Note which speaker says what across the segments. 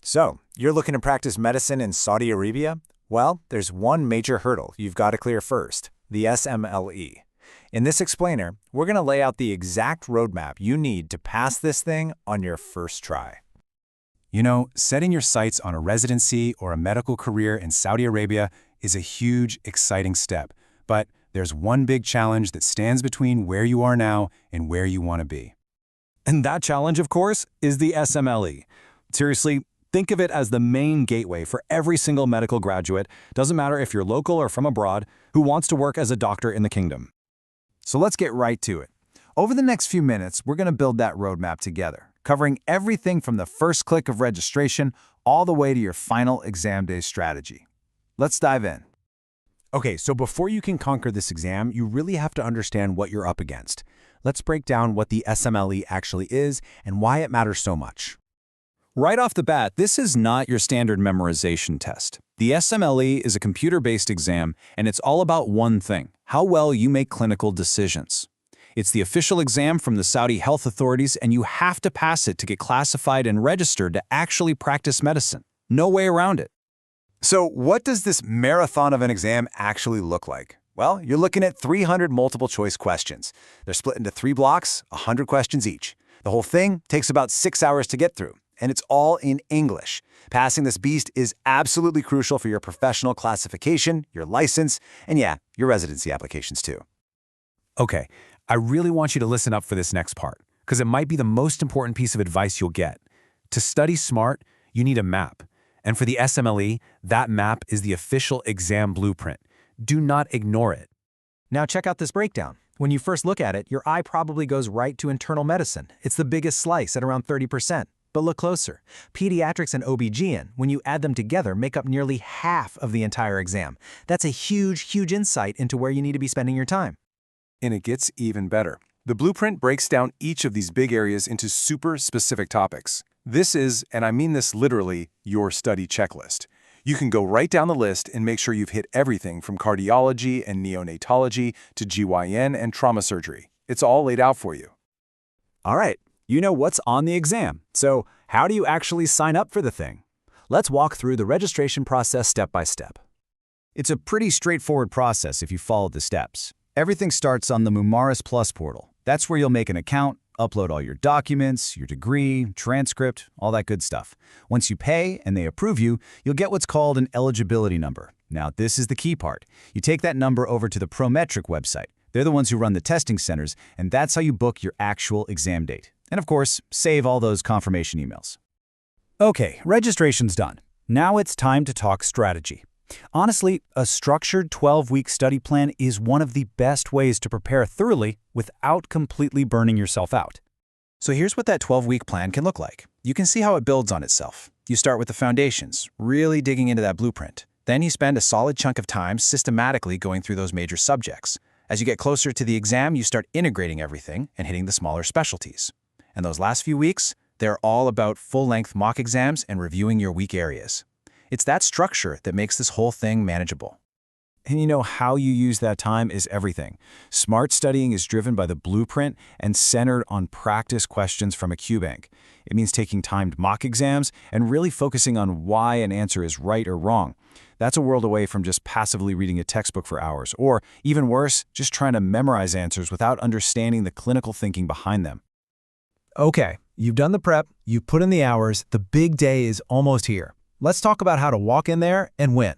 Speaker 1: So, you're looking to practice medicine in Saudi Arabia? Well, there's one major hurdle you've got to clear first, the SMLE. In this explainer, we're going to lay out the exact roadmap you need to pass this thing on your first try.
Speaker 2: You know, setting your sights on a residency or a medical career in Saudi Arabia is a huge, exciting step. But there's one big challenge that stands between where you are now and where you want to be.
Speaker 3: And that challenge, of course, is the SMLE. Seriously, think of it as the main gateway for every single medical graduate, doesn't matter if you're local or from abroad, who wants to work as a doctor in the kingdom.
Speaker 1: So let's get right to it. Over the next few minutes, we're going to build that roadmap together, covering everything from the first click of registration all the way to your final exam day strategy. Let's dive in.
Speaker 2: Okay, so before you can conquer this exam, you really have to understand what you're up against. Let's break down what the SMLE actually is and why it matters so much.
Speaker 3: Right off the bat, this is not your standard memorization test. The SMLE is a computer-based exam, and it's all about one thing: how well you make clinical decisions. It's the official exam from the Saudi health authorities, and you have to pass it to get classified and registered to actually practice medicine. No way around it.
Speaker 1: So what does this marathon of an exam actually look like? Well, you're looking at 300 multiple-choice questions. They're split into 3 blocks, 100 questions each. The whole thing takes about 6 hours to get through, and it's all in English. Passing this beast is absolutely crucial for your professional classification, your license, and yeah, your residency applications too.
Speaker 2: Okay, I really want you to listen up for this next part, because it might be the most important piece of advice you'll get. To study smart, you need a map. And for the SMLE, that map is the official exam blueprint. Do not ignore it.
Speaker 4: Now check out this breakdown. When you first look at it, your eye probably goes right to internal medicine. It's the biggest slice at around 30%. But look closer. Pediatrics and OB/GYN, when you add them together, make up nearly half of the entire exam. That's a huge, huge insight into where you need to be spending your time.
Speaker 5: And it gets even better. The blueprint breaks down each of these big areas into super specific topics. This is, and I mean this literally, your study checklist. You can go right down the list and make sure you've hit everything from cardiology and neonatology to GYN and trauma surgery. It's all laid out for you.
Speaker 3: All right, you know what's on the exam. So how do you actually sign up for the thing? Let's walk through the registration process step by step.
Speaker 6: It's a pretty straightforward process if you follow the steps. Everything starts on the Mumaris Plus portal. That's where you'll make an account, upload all your documents, your degree, transcript, all that good stuff. Once you pay and they approve you, you'll get what's called an eligibility number. Now, this is the key part. You take that number over to the Prometric website. They're the ones who run the testing centers, and that's how you book your actual exam date. And of course, save all those confirmation emails. Okay, registration's done. Now it's time to talk strategy. Honestly, a structured 12-week study plan is one of the best ways to prepare thoroughly without completely burning yourself out.
Speaker 4: So here's what that 12-week plan can look like. You can see how it builds on itself. You start with the foundations, really digging into that blueprint. Then you spend a solid chunk of time systematically going through those major subjects. As you get closer to the exam, you start integrating everything and hitting the smaller specialties. And those last few weeks, they're all about full-length mock exams and reviewing your weak areas. It's that structure that makes this whole thing manageable.
Speaker 3: And you know, how you use that time is everything. Smart studying is driven by the blueprint and centered on practice questions from a QBank. It means taking timed mock exams and really focusing on why an answer is right or wrong. That's a world away from just passively reading a textbook for hours, or even worse, just trying to memorize answers without understanding the clinical thinking behind them.
Speaker 4: Okay, you've done the prep, you've put in the hours, the big day is almost here. Let's talk about how to walk in there and win.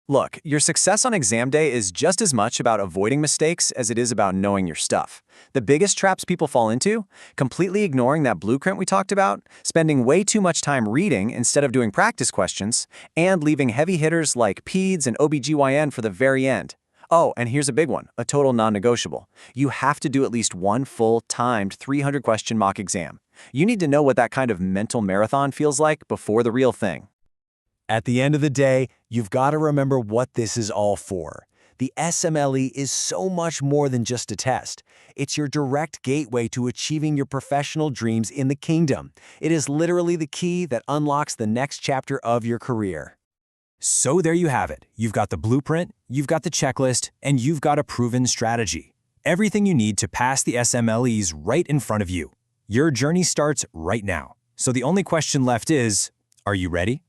Speaker 1: Look, your success on exam day is just as much about avoiding mistakes as it is about knowing your stuff. The biggest traps people fall into? Completely ignoring that blueprint we talked about, spending way too much time reading instead of doing practice questions, and leaving heavy hitters like peds and OB/GYN for the very end. Oh, and here's a big one, a total non-negotiable. You have to do at least one full timed 300-question mock exam. You need to know what that kind of mental marathon feels like before the real thing.
Speaker 3: At the end of the day, you've got to remember what this is all for. The SMLE is so much more than just a test. It's your direct gateway to achieving your professional dreams in the kingdom. It is literally the key that unlocks the next chapter of your career. So there you have it. You've got the blueprint, you've got the checklist, and you've got a proven strategy. Everything you need to pass the SMLEs right in front of you. Your journey starts right now. So the only question left is, Are you ready?